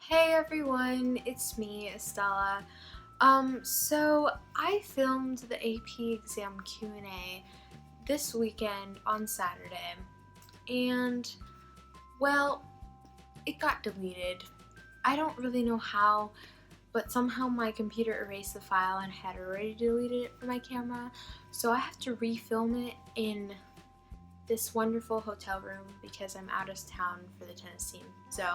Hey everyone, it's me, Estella. So I filmed the AP exam Q&A this weekend on Saturday, and well, it got deleted. I don't really know how, but somehow my computer erased the file and had already deleted it from my camera, so I have to refilm it in this wonderful hotel room because I'm out of town for the tennis team. So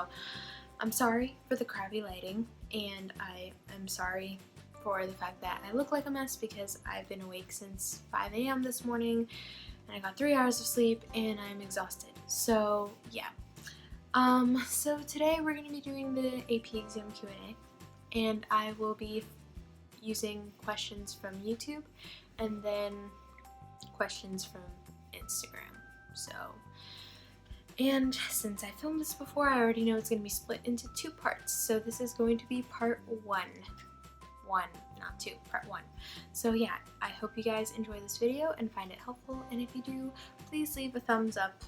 I'm sorry for the crappy lighting, and I am sorry for the fact that I look like a mess because I've been awake since 5 a.m. this morning and I got 3 hours of sleep and I'm exhausted. So yeah. So today we're going to be doing the AP exam Q&A, and I will be using questions from YouTube and then questions from Instagram. And since I filmed this before, I already know it's going to be split into two parts. So this is going to be part one. Not two, part one. So yeah, I hope you guys enjoy this video and find it helpful. And if you do, please leave a thumbs up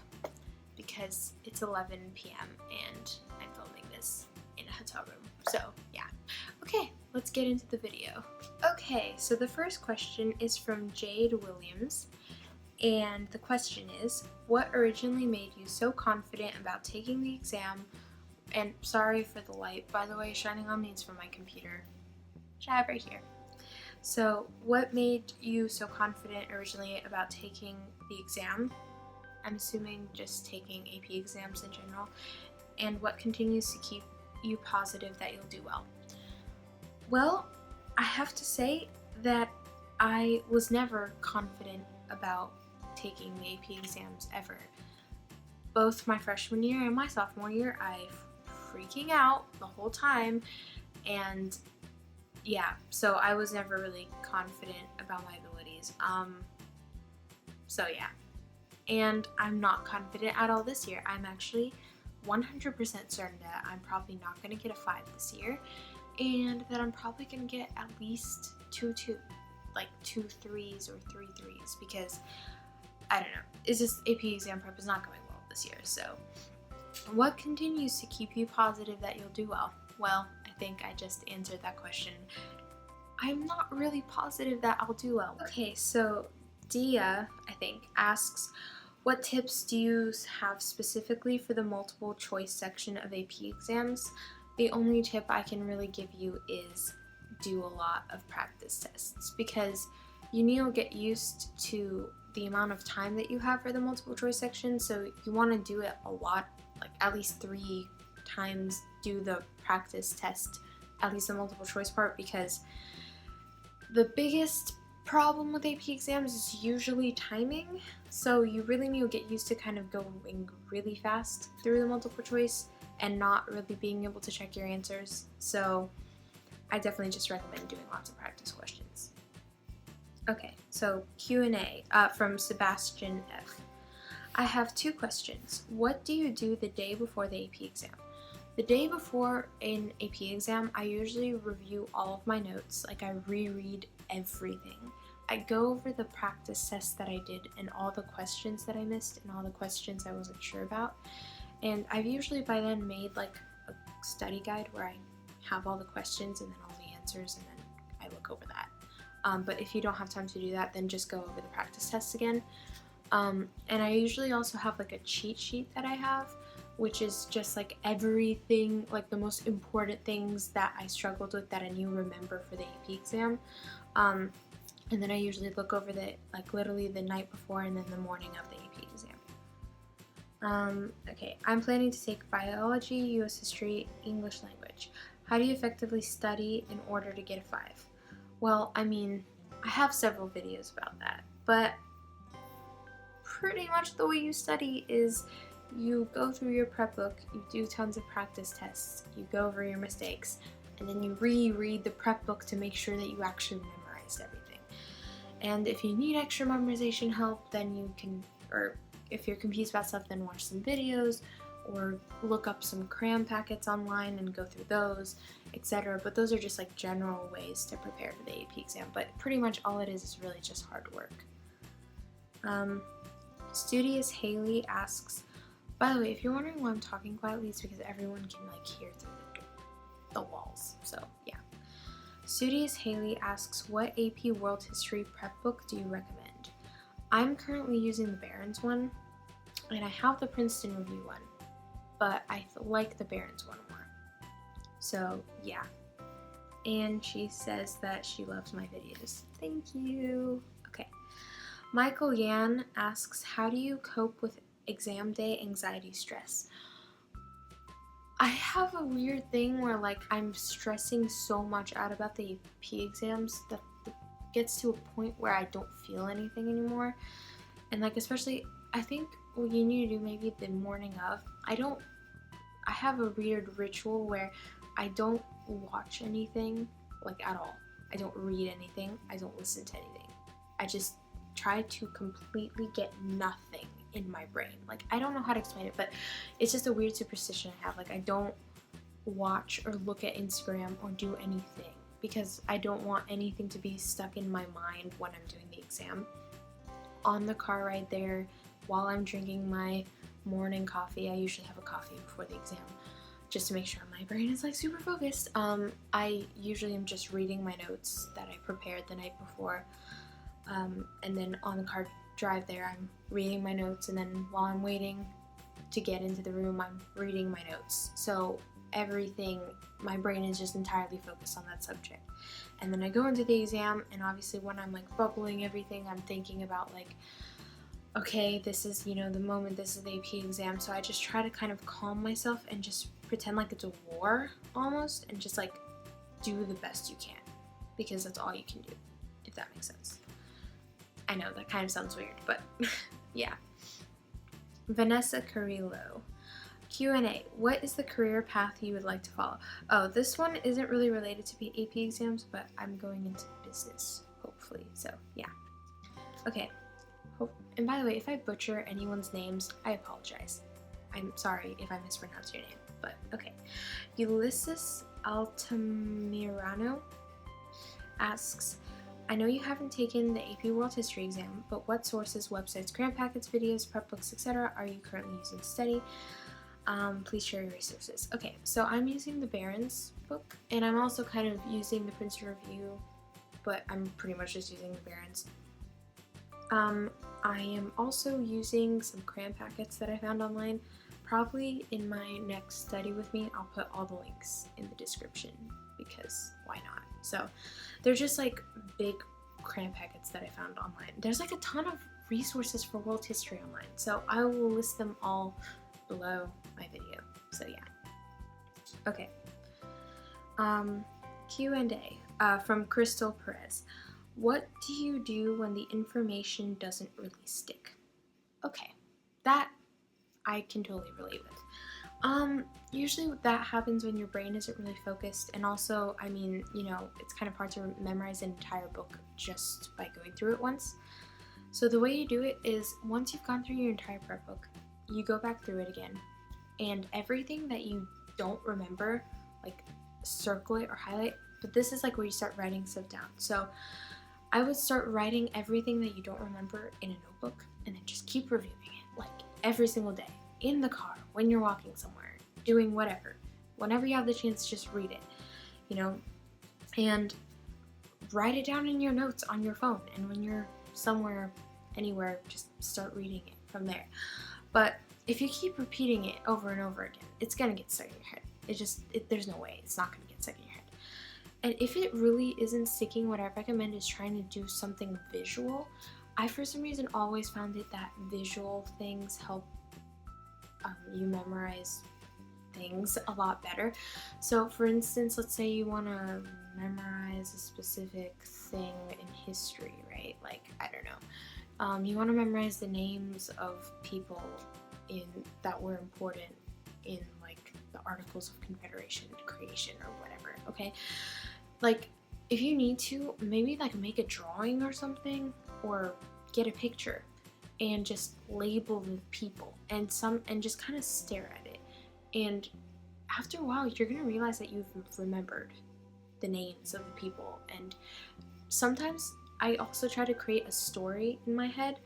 because it's 11 p.m. and I'm filming this in a hotel room. So yeah. Okay, let's get into the video. Okay, so the first question is from Jade Williams. And the question is, what originally made you so confident about taking the exam? And sorry for the light, by the way, shining on me is from my computer. Which I have right here. So, what made you so confident originally about taking the exam? I'm assuming just taking AP exams in general. And what continues to keep you positive that you'll do well? Well, I have to say that I was never confident about taking the AP exams ever. Both my freshman year and my sophomore year, I freaking out the whole time, and yeah, so I was never really confident about my abilities. So yeah, and I'm not confident at all this year. I'm actually 100% certain that I'm probably not going to get a 5 this year, and that I'm probably going to get at least two 3s or 3s because I don't know. It's just AP exam prep is not going well this year. So what continues to keep you positive that you'll do well? Well, I think I just answered that question. I'm not really positive that I'll do well. Okay, so Dia, I think, asks, what tips do you have specifically for the multiple choice section of AP exams? The only tip I can really give you is do a lot of practice tests because you need to get used to the amount of time that you have for the multiple choice section, so you want to do it a lot, like at least 3 times do the practice test, at least the multiple choice part, because the biggest problem with AP exams is usually timing, so you really need to get used to kind of going really fast through the multiple choice and not really being able to check your answers. So I definitely just recommend doing lots of practice questions. Okay, so Q&A from Sebastian F. I have 2 questions. What do you do the day before the AP exam? The day before an AP exam, I usually review all of my notes, like I reread everything. I go over the practice tests that I did and all the questions that I missed and all the questions I wasn't sure about. And I've usually by then made like a study guide where I have all the questions and then all the answers, and then I look over that. But if you don't have time to do that, then just go over the practice tests again. And I usually also have like a cheat sheet that I have, which is just like everything, like the most important things that I struggled with that I knew remember for the AP exam. And then I usually look over the, like literally the night before and then the morning of the AP exam. Okay, I'm planning to take biology, US history, English language. How do you effectively study in order to get a 5? Well, I mean, I have several videos about that, but pretty much the way you study is you go through your prep book, you do tons of practice tests, you go over your mistakes, and then you reread the prep book to make sure that you actually memorized everything. And if you need extra memorization help, then you can, or if you're confused about stuff, then watch some videos or look up some cram packets online and go through those, etc. But those are just like general ways to prepare for the AP exam. But pretty much all it is really just hard work. Studious Haley asks, by the way, if you're wondering why I'm talking quietly, it's because everyone can like hear through the door. the walls. So yeah. Studious Haley asks, what AP World History prep book do you recommend? I'm currently using the Barron's one, and I have the Princeton Review one, but I like the Barron's one more. So yeah. And she says that she loves my videos. Thank you. Okay. Michael Yan asks, how do you cope with exam day anxiety stress? I have a weird thing where like I'm stressing so much out about the AP exams that it gets to a point where I don't feel anything anymore. And like especially I think what you need to do maybe the morning of, I have a weird ritual where I don't watch anything like at all. I don't read anything. I don't listen to anything. I just try to completely get nothing in my brain. Like I don't know how to explain it, but it's just a weird superstition I have. Like I don't watch or look at Instagram or do anything because I don't want anything to be stuck in my mind when I'm doing the exam. On the car ride there, while I'm drinking my morning coffee, I usually have a coffee before the exam just to make sure my brain is like super focused. I usually am just reading my notes that I prepared the night before, and then on the car drive there I'm reading my notes, and then while I'm waiting to get into the room I'm reading my notes. So everything, my brain is just entirely focused on that subject. And then I go into the exam, and obviously when I'm like bubbling everything, I'm thinking about like, okay, this is, you know, the moment, this is the AP exam. So I just try to kind of calm myself and just pretend like it's a war almost, and just like do the best you can, because that's all you can do, if that makes sense. I know that kind of sounds weird, but yeah. Vanessa Carrillo, Q&A, what is the career path you would like to follow? Oh, this one isn't really related to AP exams, but I'm going into business, hopefully, so yeah. Okay, and by the way, if I butcher anyone's names, I apologize. I'm sorry if I mispronounce your name, but okay. Ulysses Altamirano asks, I know you haven't taken the AP World History exam, but what sources, websites, grant packets, videos, prep books, etc. are you currently using to study? Please share your resources. Okay, so I'm using the Barron's book, and I'm also kind of using the Princeton Review, but I'm pretty much just using the Barron's. I am also using some crayon packets that I found online. Probably in my next study with me, I'll put all the links in the description, because why not? So they're just like big crayon packets that I found online. There's like a ton of resources for world history online, so I will list them all below my video. So yeah. Okay. Q&A from Crystal Perez. What do you do when the information doesn't really stick? Okay, that I can totally relate with. Usually that happens when your brain isn't really focused, and also, I mean, you know, it's kind of hard to memorize an entire book just by going through it once. So the way you do it is, once you've gone through your entire prep book, you go back through it again, and everything that you don't remember, like circle it or highlight, but this is like where you start writing stuff down. So I would start writing everything that you don't remember in a notebook, and then just keep reviewing it, like every single day, in the car, when you're walking somewhere, doing whatever. Whenever you have the chance, just read it, you know, and write it down in your notes on your phone, and when you're somewhere, anywhere, just start reading it from there. But if you keep repeating it over and over again, it's gonna get stuck in your head. There's no way it's not gonna get stuck in your head. And if it really isn't sticking, what I recommend is trying to do something visual. I, for some reason, always found it that visual things help you memorize things a lot better. So, for instance, let's say you want to memorize a specific thing in history, right? Like, I don't know. You want to memorize the names of people that were important in, like, the Articles of Confederation creation or whatever, okay? Like, if you need to, maybe like make a drawing or something, or get a picture and just label the people and just kind of stare at it. And after a while, you're gonna realize that you've remembered the names of the people. And sometimes I also try to create a story in my head.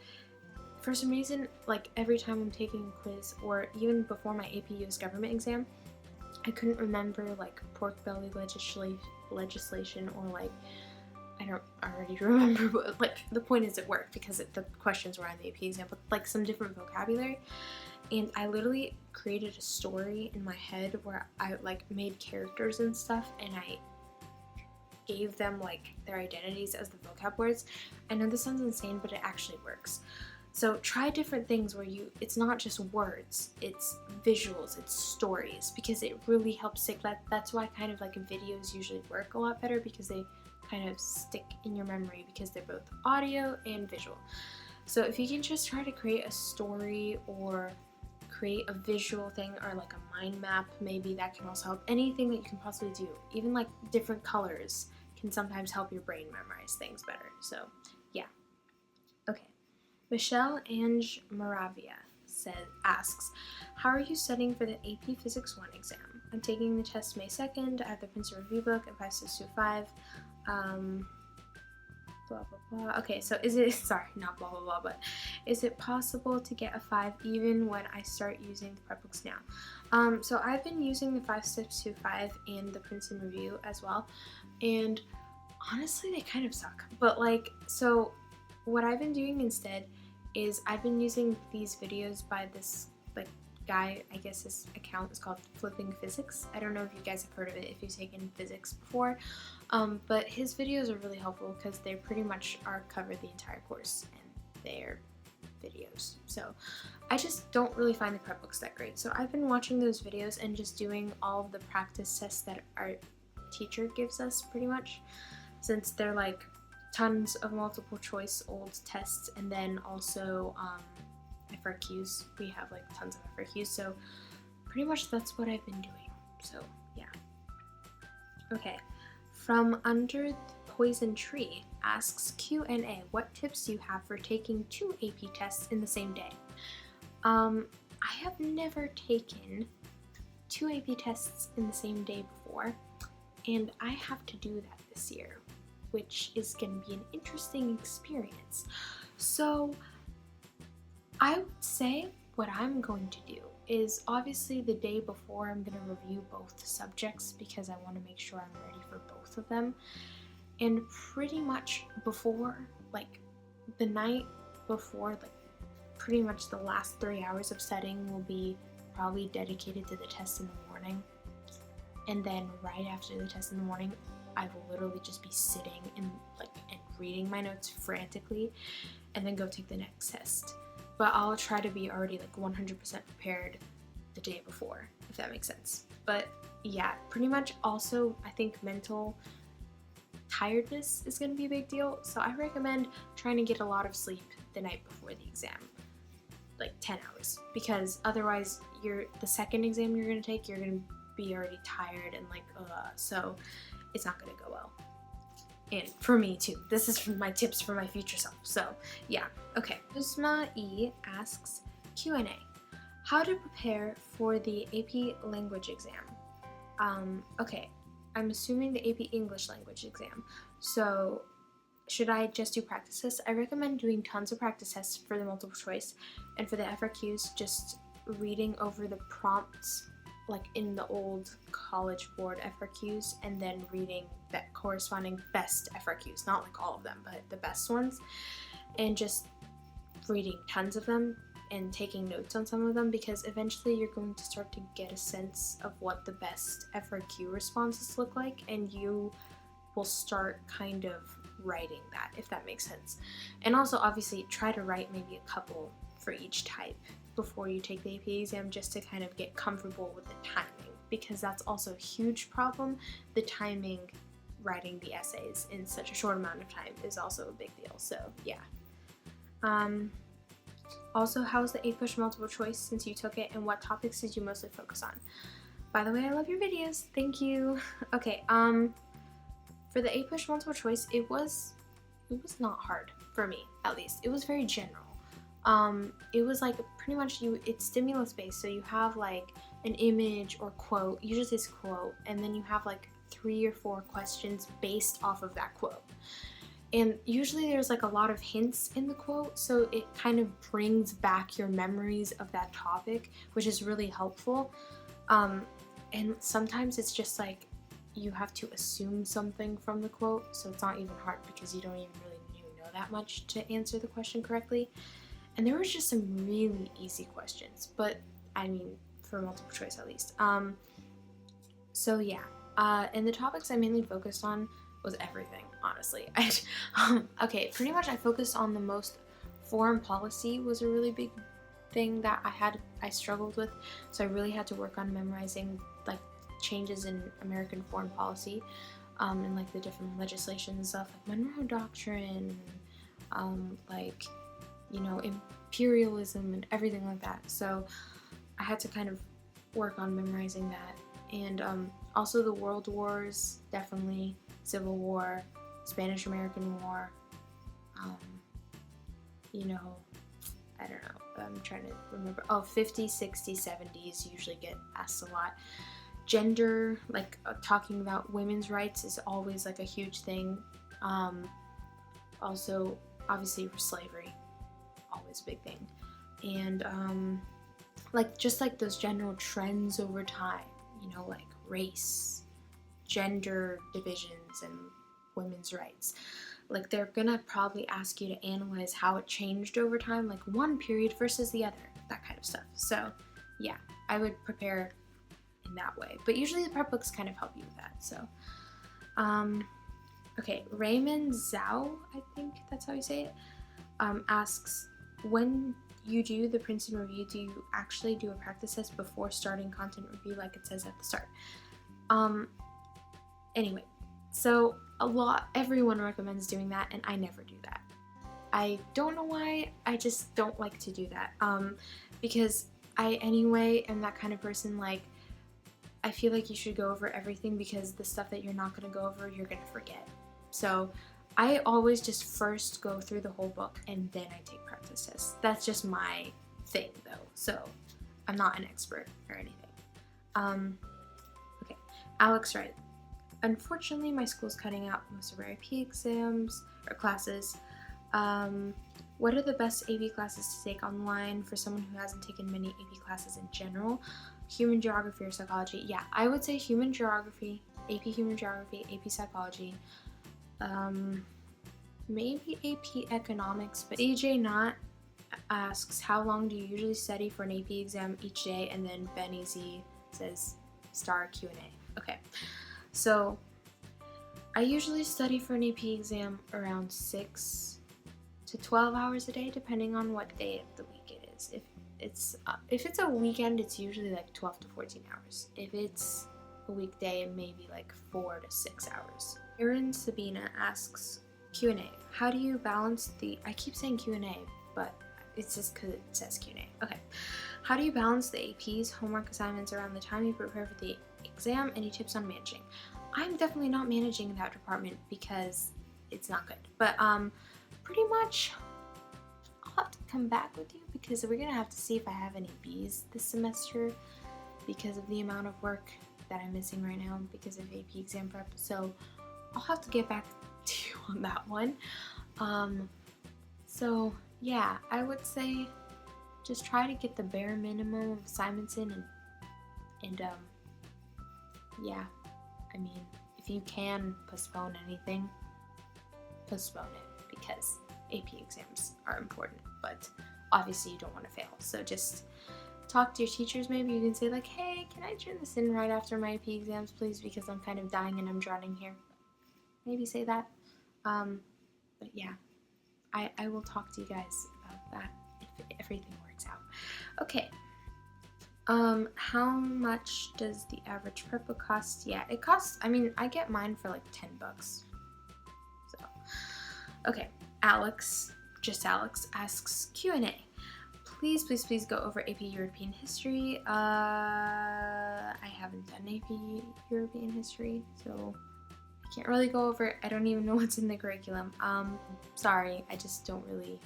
For some reason, like every time I'm taking a quiz, or even before my AP US government exam, I couldn't remember like pork belly legislation or like, I don't already remember, but like the point is it worked because the questions were on the AP exam, but like some different vocabulary. And I literally created a story in my head where I like made characters and stuff, and I gave them like their identities as the vocab words. I know this sounds insane, but it actually works. So try different things where it's not just words, it's visuals, it's stories, because it really helps stick. That's why kind of like videos usually work a lot better, because they kind of stick in your memory because they're both audio and visual. So if you can just try to create a story or create a visual thing or like a mind map, maybe that can also help. Anything that you can possibly do, even like different colors can sometimes help your brain memorize things better. So yeah. Okay. Michelle Ange Moravia asks, how are you studying for the AP Physics 1 exam? I'm taking the test May 2nd. I have the Princeton Review book and 5625. Blah blah blah. Okay, so sorry, not blah blah blah, but is it possible to get a 5 even when I start using the prep books now? So I've been using the 5625 and the Princeton Review as well, and honestly they kind of suck. But like, so what I've been doing instead is I've been using these videos by this like guy, I guess his account is called Flipping Physics. I don't know if you guys have heard of it, if you've taken physics before, but his videos are really helpful because they pretty much cover the entire course and they're videos. So I just don't really find the prep books that great. So I've been watching those videos and just doing all of the practice tests that our teacher gives us pretty much, since they're like tons of multiple choice old tests, and then also FRQs. We have like tons of FRQs, so pretty much that's what I've been doing. So yeah. Okay, from Under the Poison Tree asks, Q&A, what tips do you have for taking 2 AP tests in the same day? I have never taken 2 AP tests in the same day before, and I have to do that this year, which is going to be an interesting experience. So I would say what I'm going to do is, obviously the day before I'm going to review both subjects because I want to make sure I'm ready for both of them. And pretty much before, like the night before, like pretty much the last 3 hours of studying will be probably dedicated to the test in the morning. And then right after the test in the morning, I will literally just be sitting and reading my notes frantically, and then go take the next test. But I'll try to be already like 100% prepared the day before, if that makes sense. But yeah, pretty much also I think mental tiredness is going to be a big deal. So I recommend trying to get a lot of sleep the night before the exam, like 10 hours, because otherwise the second exam you're going to take, you're going to be already tired and like, so it's not going to go well. And for me too. This is my tips for my future self. So yeah. Okay. Usma E asks, Q&A, how to prepare for the AP language exam? Okay, I'm assuming the AP English language exam. So should I just do practice tests? I recommend doing tons of practice tests for the multiple choice, and for the FRQs, just reading over the prompts like in the old College Board FRQs, and then reading that corresponding best FRQs, not like all of them, but the best ones, and just reading tons of them and taking notes on some of them, because eventually you're going to start to get a sense of what the best FRQ responses look like, and you will start kind of writing that, if that makes sense. And also obviously try to write maybe a couple for each type before you take the AP exam, just to kind of get comfortable with the timing, because that's also a huge problem. The timing, writing the essays in such a short amount of time, is also a big deal. So yeah. Also, how's the APUSH multiple choice since you took it, and what topics did you mostly focus on? By the way, I love your videos. Thank you. Okay, for the APUSH multiple choice, it was not hard for me, at least. It was very general. It was like pretty much it's stimulus based, so you have like an image or quote, usually it's quote, and then you have like 3 or 4 questions based off of that quote. And usually there's like a lot of hints in the quote, so it kind of brings back your memories of that topic, which is really helpful. And sometimes it's just like you have to assume something from the quote, so it's not even hard because you don't even really know that much to answer the question correctly. And there was just some really easy questions, but I mean, for multiple choice at least. So yeah, and the topics I mainly focused on was everything, honestly. Okay, pretty much I focused on the most. Foreign policy was a really big thing that I struggled with, so I really had to work on memorizing like changes in American foreign policy, and like the different legislation and stuff, like Monroe Doctrine, like, you know, imperialism and everything like that. So I had to kind of work on memorizing that. And also the World Wars, definitely, Civil War, Spanish-American War, you know, I don't know, I'm trying to remember. Oh, 50s, 60s, 70s usually get asked a lot. Gender, like talking about women's rights is always like a huge thing. Also, obviously, slavery, always a big thing. And like just like those general trends over time, you know, like race, gender divisions, and women's rights. Like they're gonna probably ask you to analyze how it changed over time, like one period versus the other, that kind of stuff. So yeah, I would prepare in that way. But usually the prep books kind of help you with that. So okay, Raymond Zhao, I think that's how you say it, asks, when you do the Princeton review, do you actually do a practice test before starting content review like it says at the start? Anyway, so everyone recommends doing that, and I never do that. I don't know why, I just don't like to do that, because I anyway am that kind of person, like, I feel like you should go over everything because the stuff that you're not going to go over, you're going to forget. So I always just first go through the whole book and then I take practice tests. That's just my thing though, so I'm not an expert or anything. Okay, Alex Wright. Unfortunately, my school's cutting out most of our AP exams or classes. What are the best AP classes to take online for someone who hasn't taken many AP classes in general? Human geography or psychology? Yeah, I would say human geography, AP psychology, maybe AP economics, but AJ Knott asks, how long do you usually study for an AP exam each day? And then Ben Easy says, star Q&A. Okay, so I usually study for an AP exam around 6 to 12 hours a day, depending on what day of the week it is. If it's a weekend, it's usually like 12 to 14 hours. If it's a weekday, maybe like 4 to 6 hours. Erin Sabina asks, Q&A. How do you balance I keep saying Q&A, but it's just because it says Q&A. Okay. How do you balance the APs, homework assignments around the time you prepare for the exam? Any tips on managing? I'm definitely not managing that department because it's not good. But pretty much I'll have to come back with you because we're going to have to see if I have any Bs this semester because of the amount of work that I'm missing right now because of AP exam prep. So I'll have to get back to you on that one. So yeah, I would say just try to get the bare minimum of assignments in and yeah, I mean, if you can postpone anything, postpone it because AP exams are important, but obviously you don't want to fail. So just talk to your teachers. Maybe you can say like, hey, can I turn this in right after my AP exams, please, because I'm kind of dying and I'm drowning here. Maybe say that. But yeah, I will talk to you guys about that if everything works out. Okay. How much does the average prep book cost? Yeah, it costs, I mean, I get mine for like $10. So, okay, Alex asks Q&A. Please go over AP European history. I haven't done AP European history, so I can't really go over it. I don't even know what's in the curriculum. Sorry, I just don't really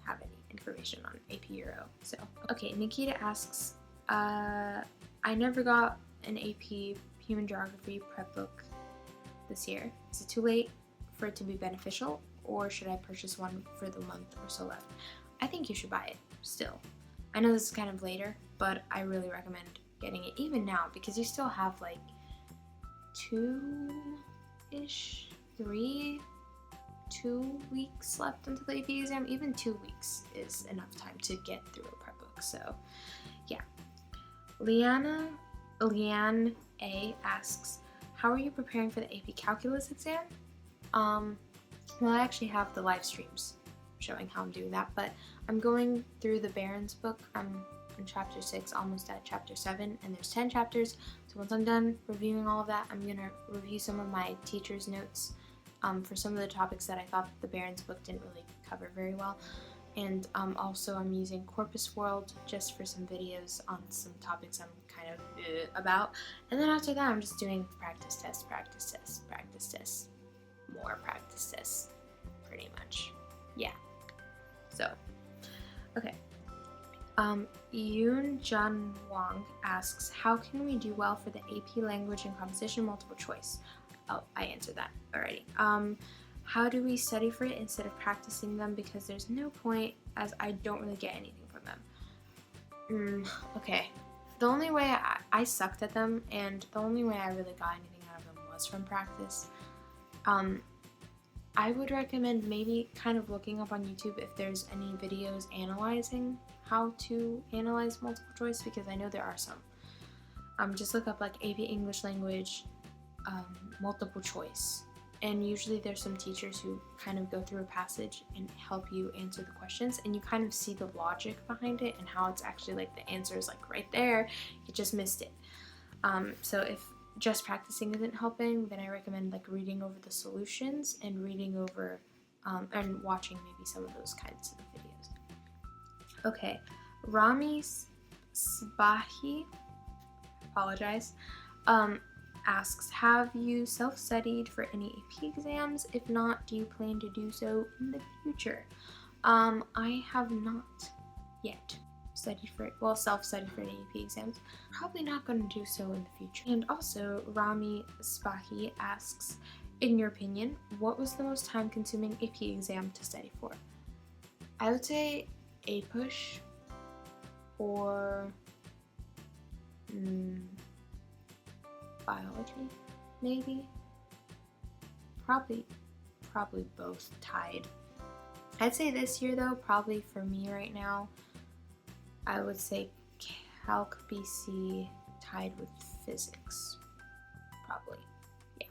have any information on AP Euro. So, okay, Nikita asks, I never got an AP Human Geography prep book this year. Is it too late for it to be beneficial, or should I purchase one for the month or so left? I think you should buy it still. I know this is kind of later, but I really recommend getting it even now, because you still have like 2 weeks left until the AP exam. Even 2 weeks is enough time to get through a prep book. So yeah. Leanne A asks, how are you preparing for the AP calculus exam? Well, I actually have the live streams showing how I'm doing that, but I'm going through the Barron's book. I'm in chapter 6, almost at chapter 7, and there's 10 chapters. So once I'm done reviewing all of that, I'm gonna review some of my teacher's notes for some of the topics that I thought the Barron's book didn't really cover very well. And also I'm using Corpus World just for some videos on some topics I'm kind of about. And then after that, I'm just doing practice tests, more practice tests, pretty much. Yeah. So, okay. Yoon Jun Wang asks, how can we do well for the AP language and composition multiple choice? Oh, I answered that already. How do we study for it instead of practicing them, because there's no point, as I don't really get anything from them? Okay. The only way I sucked at them, and the only way I really got anything out of them was from practice. I would recommend maybe kind of looking up on YouTube if there's any videos analyzing how to analyze multiple choice, because I know there are some. Just look up like AP English language multiple choice, and usually there's some teachers who kind of go through a passage and help you answer the questions, and you kind of see the logic behind it and how it's actually like the answer is like right there, you just missed it. So if just practicing isn't helping, then I recommend like reading over the solutions and reading over and watching maybe some of those kinds of videos. Okay, Rami Sbahi, apologize, asks, have you self-studied for any AP exams? If not, do you plan to do so in the future? I have not yet self-studied for any AP exams. Probably not going to do so in the future. And also, Rami Spahi asks, in your opinion, what was the most time-consuming AP exam to study for? I would say APUSH or biology, maybe. Probably both tied. I'd say this year though, probably for me right now, I would say Calc BC tied with physics, probably, yeah.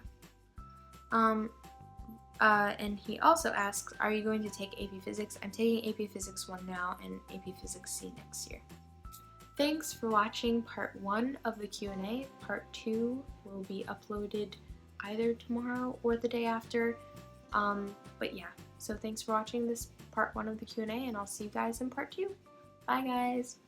And he also asks, are you going to take AP Physics? I'm taking AP Physics 1 now and AP Physics C next year. Thanks for watching part 1 of the Q&A. Part 2 will be uploaded either tomorrow or the day after. But yeah, so thanks for watching this part 1 of the Q&A, and I'll see you guys in part 2. Bye guys!